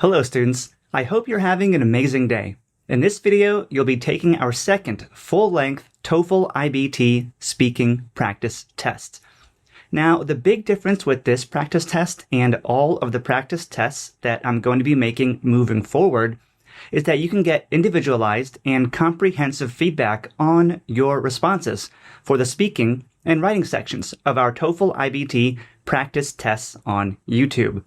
Hello students, I hope you're having an amazing day. In this video, you'll be taking our second full-length TOEFL iBT speaking practice test. Now, the big difference with this practice test and all of the practice tests that I'm going to be making moving forward is that you can get individualized and comprehensive feedback on your responses for the speaking and writing sections of our TOEFL iBT practice tests on YouTube.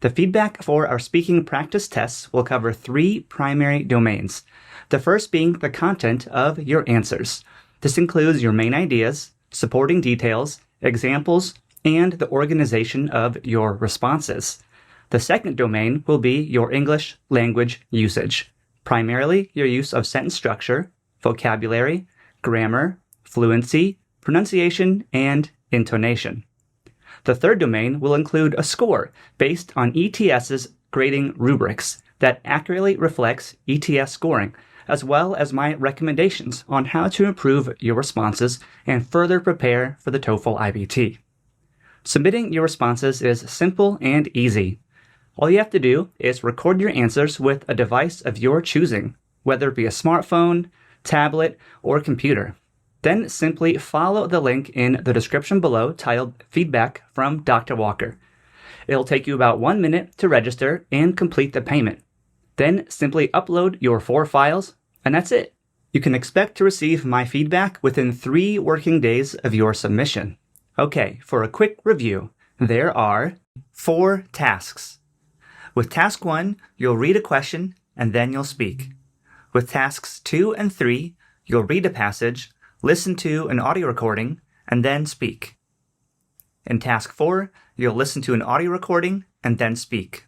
The feedback for our speaking practice tests will cover three primary domains. The first being the content of your answers. This includes your main ideas, supporting details, examples, and the organization of your responses. The second domain will be your English language usage, primarily your use of sentence structure, vocabulary, grammar, fluency, pronunciation, and intonation. The third domain will include a score based on ETS's grading rubrics that accurately reflects ETS scoring, as well as my recommendations on how to improve your responses and further prepare for the TOEFL iBT. Submitting your responses is simple and easy. All you have to do is record your answers with a device of your choosing, whether it be a smartphone, tablet, or computer. Then simply follow the link in the description below titled Feedback from Dr. Walker. It'll take you about 1 minute to register and complete the payment. Then simply upload your 4 files, and that's it. You can expect to receive my feedback within 3 working days of your submission. Okay, for a quick review, there are 4 tasks. With task 1, you'll read a question and then you'll speak. With tasks 2 and 3, you'll read a passage, listen to an audio recording, and then speak. In task 4, you'll listen to an audio recording and then speak.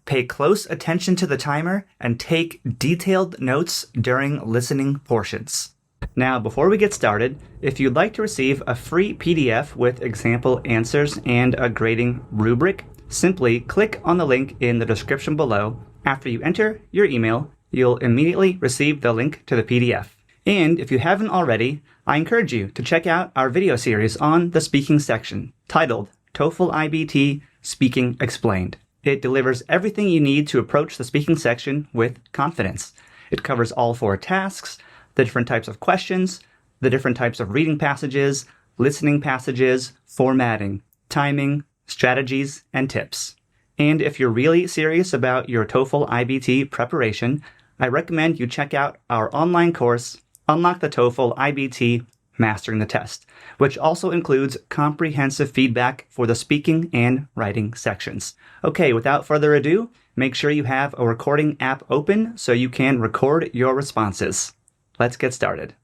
Pay close attention to the timer and take detailed notes during listening portions. Now, before we get started, if you'd like to receive a free PDF with example answers and a grading rubric, simply click on the link in the description below. After you enter your email, you'll immediately receive the link to the PDF. And if you haven't already, I encourage you to check out our video series on the speaking section titled TOEFL iBT Speaking Explained. It delivers everything you need to approach the speaking section with confidence. It covers all 4 tasks, the different types of questions, the different types of reading passages, listening passages, formatting, timing, strategies, and tips. And if you're really serious about your TOEFL iBT preparation, I recommend you check out our online course, Unlock the TOEFL iBT Mastering the Test, which also includes comprehensive feedback for the speaking and writing sections. Okay, without further ado, make sure you have a recording app open so you can record your responses. Let's get started.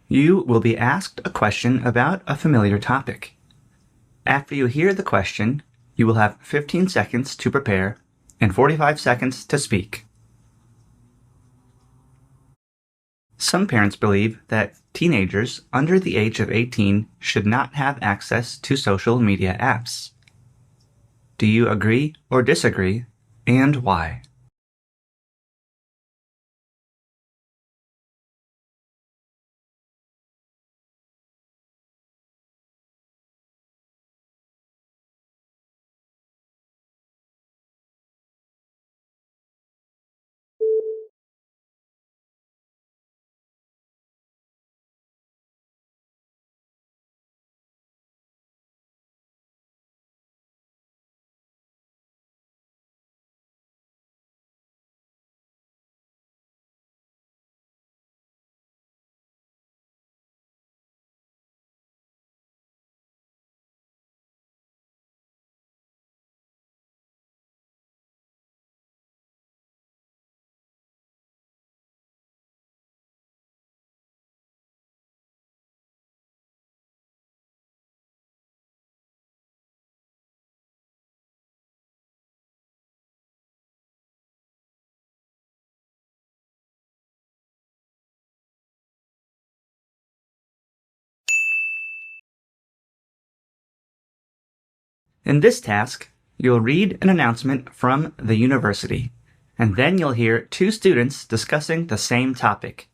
You will be asked a question about a familiar topic. After you hear the question, you will have 15 seconds to prepare and 45 seconds to speak. Some parents believe that teenagers under the age of 18 should not have access to social media apps. Do you agree or disagree, and why? In this task, you'll read an announcement from the university, and then you'll hear 2 students discussing the same topic.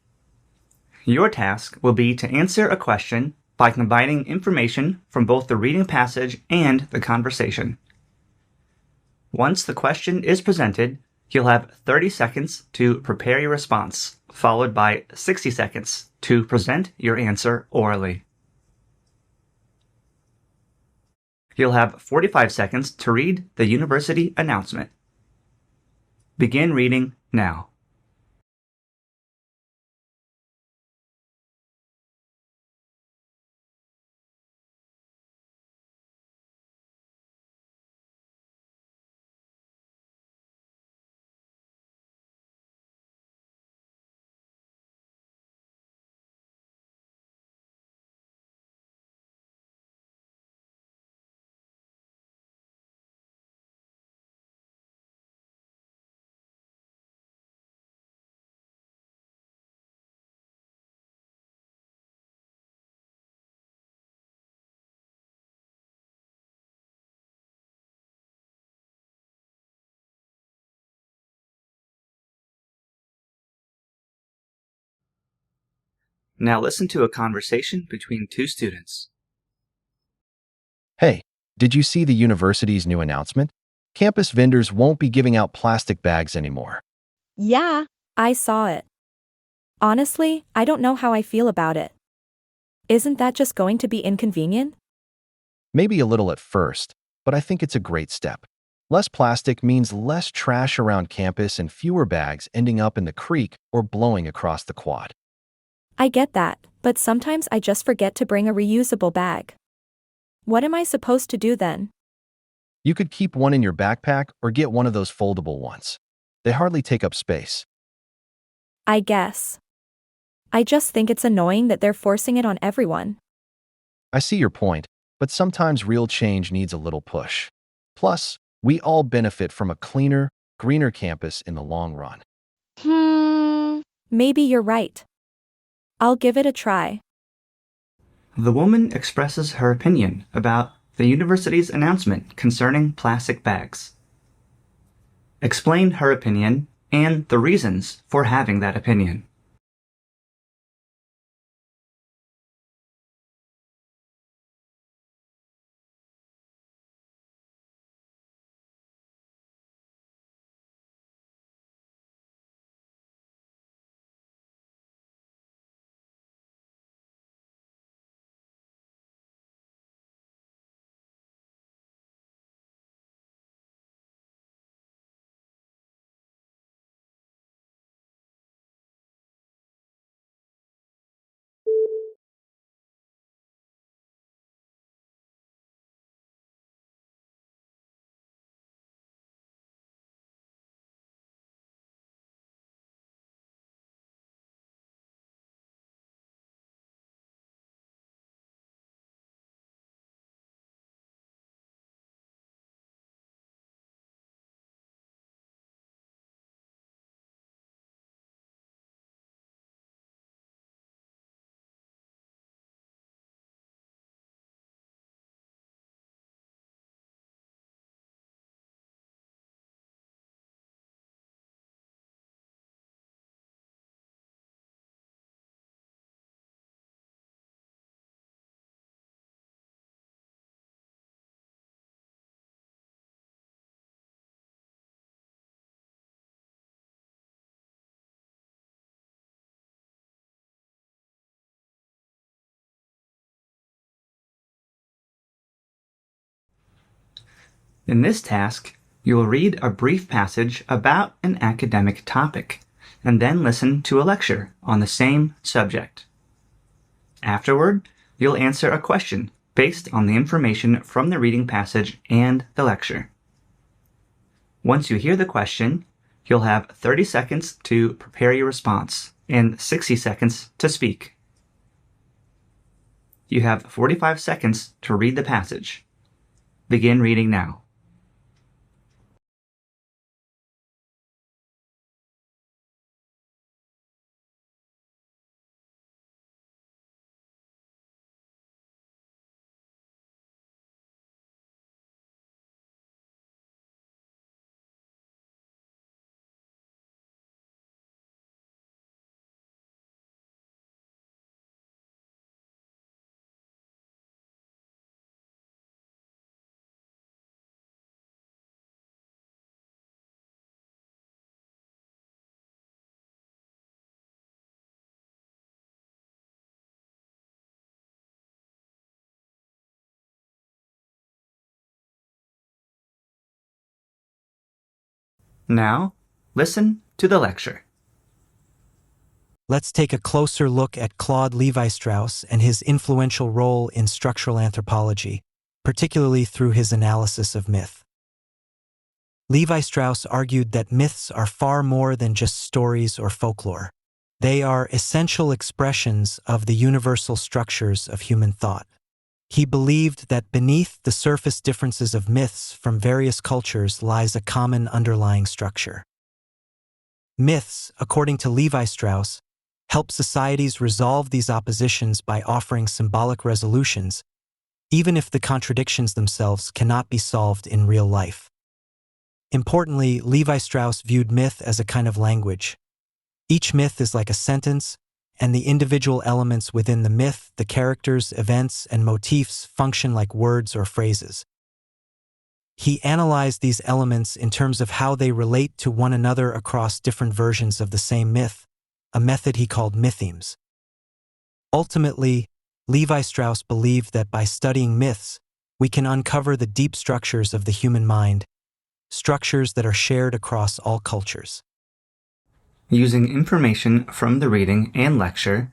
Your task will be to answer a question by combining information from both the reading passage and the conversation. Once the question is presented, you'll have 30 seconds to prepare your response, followed by 60 seconds to present your answer orally. You'll have 45 seconds to read the university announcement. Begin reading now. Now listen to a conversation between two students. Hey, did you see the university's new announcement? Campus vendors won't be giving out plastic bags anymore. Yeah, I saw it. Honestly, I don't know how I feel about it. Isn't that just going to be inconvenient? Maybe a little at first, but I think it's a great step. Less plastic means less trash around campus and fewer bags ending up in the creek or blowing across the quad. I get that, but sometimes I just forget to bring a reusable bag. What am I supposed to do then? You could keep one in your backpack or get one of those foldable ones. They hardly take up space. I guess. I just think it's annoying that they're forcing it on everyone. I see your point, but sometimes real change needs a little push. Plus, we all benefit from a cleaner, greener campus in the long run. Maybe you're right. I'll give it a try. The woman expresses her opinion about the university's announcement concerning plastic bags. Explain her opinion and the reasons for having that opinion. In this task, you will read a brief passage about an academic topic, and then listen to a lecture on the same subject. Afterward, you'll answer a question based on the information from the reading passage and the lecture. Once you hear the question, you'll have 30 seconds to prepare your response and 60 seconds to speak. You have 45 seconds to read the passage. Begin reading now. Now, listen to the lecture. Let's take a closer look at Claude Lévi-Strauss and his influential role in structural anthropology, particularly through his analysis of myth. Lévi-Strauss argued that myths are far more than just stories or folklore. They are essential expressions of the universal structures of human thought. He believed that beneath the surface differences of myths from various cultures lies a common underlying structure. Myths, according to Lévi-Strauss, help societies resolve these oppositions by offering symbolic resolutions, even if the contradictions themselves cannot be solved in real life. Importantly, Lévi-Strauss viewed myth as a kind of language. Each myth is like a sentence, and the individual elements within the myth, the characters, events, and motifs function like words or phrases. He analyzed these elements in terms of how they relate to one another across different versions of the same myth, a method he called mythemes. Ultimately, Lévi-Strauss believed that by studying myths, we can uncover the deep structures of the human mind, structures that are shared across all cultures. Using information from the reading and lecture,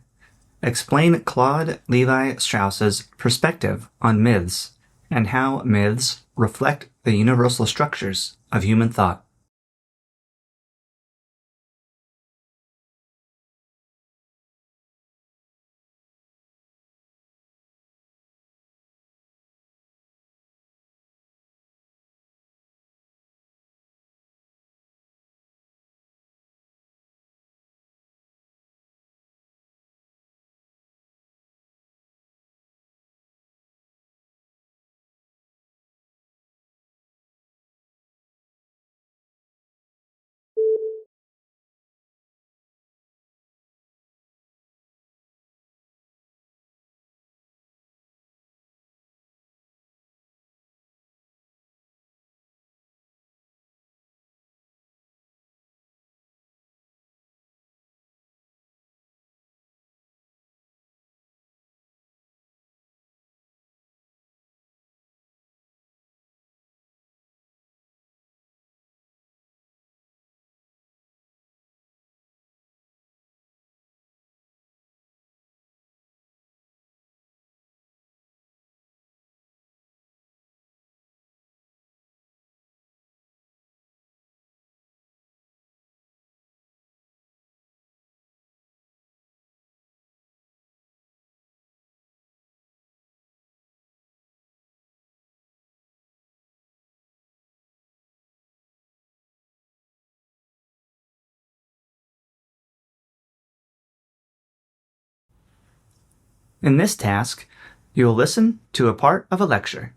explain Claude Lévi-Strauss's perspective on myths and how myths reflect the universal structures of human thought. In this task, you will listen to a part of a lecture.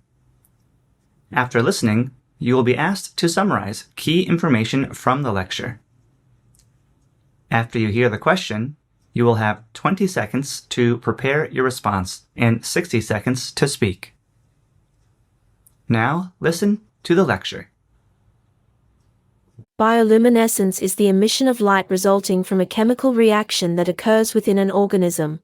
After listening, you will be asked to summarize key information from the lecture. After you hear the question, you will have 20 seconds to prepare your response and 60 seconds to speak. Now, listen to the lecture. Bioluminescence is the emission of light resulting from a chemical reaction that occurs within an organism.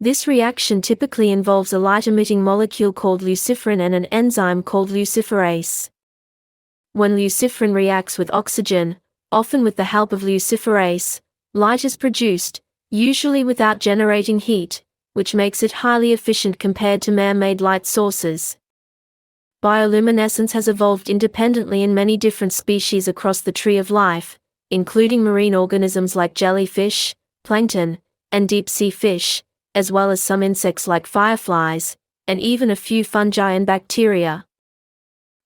This reaction typically involves a light-emitting molecule called luciferin and an enzyme called luciferase. When luciferin reacts with oxygen, often with the help of luciferase, light is produced, usually without generating heat, which makes it highly efficient compared to man-made light sources. Bioluminescence has evolved independently in many different species across the tree of life, including marine organisms like jellyfish, plankton, and deep-sea fish, as well as some insects like fireflies, and even a few fungi and bacteria.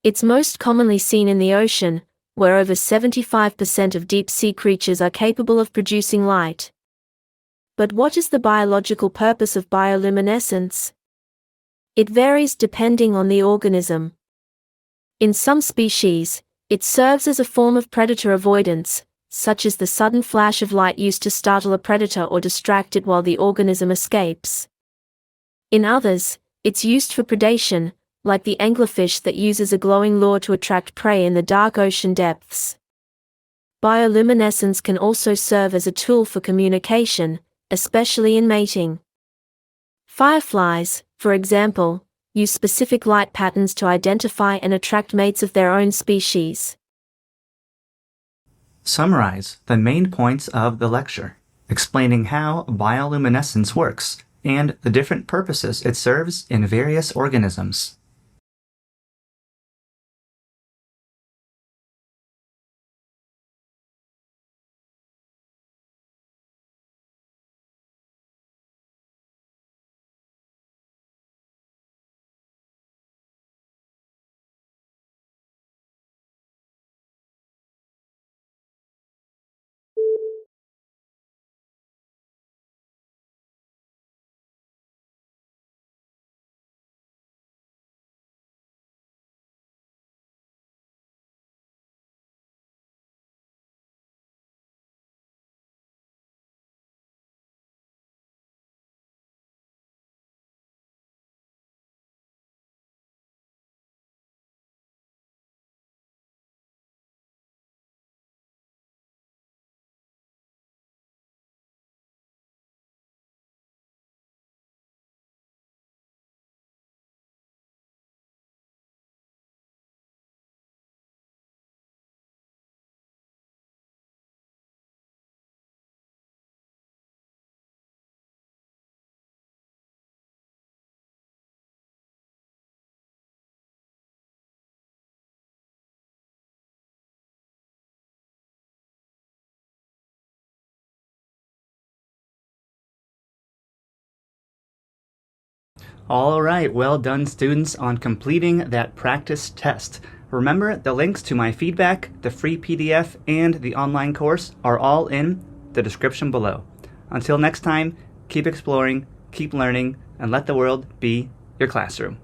It's most commonly seen in the ocean, where over 75% of deep-sea creatures are capable of producing light. But what is the biological purpose of bioluminescence? It varies depending on the organism. In some species, it serves as a form of predator avoidance, such as the sudden flash of light used to startle a predator or distract it while the organism escapes. In others, it's used for predation, like the anglerfish that uses a glowing lure to attract prey in the dark ocean depths. Bioluminescence can also serve as a tool for communication, especially in mating. Fireflies, for example, use specific light patterns to identify and attract mates of their own species. Summarize the main points of the lecture, explaining how bioluminescence works and the different purposes it serves in various organisms. All right, well done, students, on completing that practice test. Remember, the links to my feedback, the free PDF, and the online course are all in the description below. Until next time, keep exploring, keep learning, and let the world be your classroom.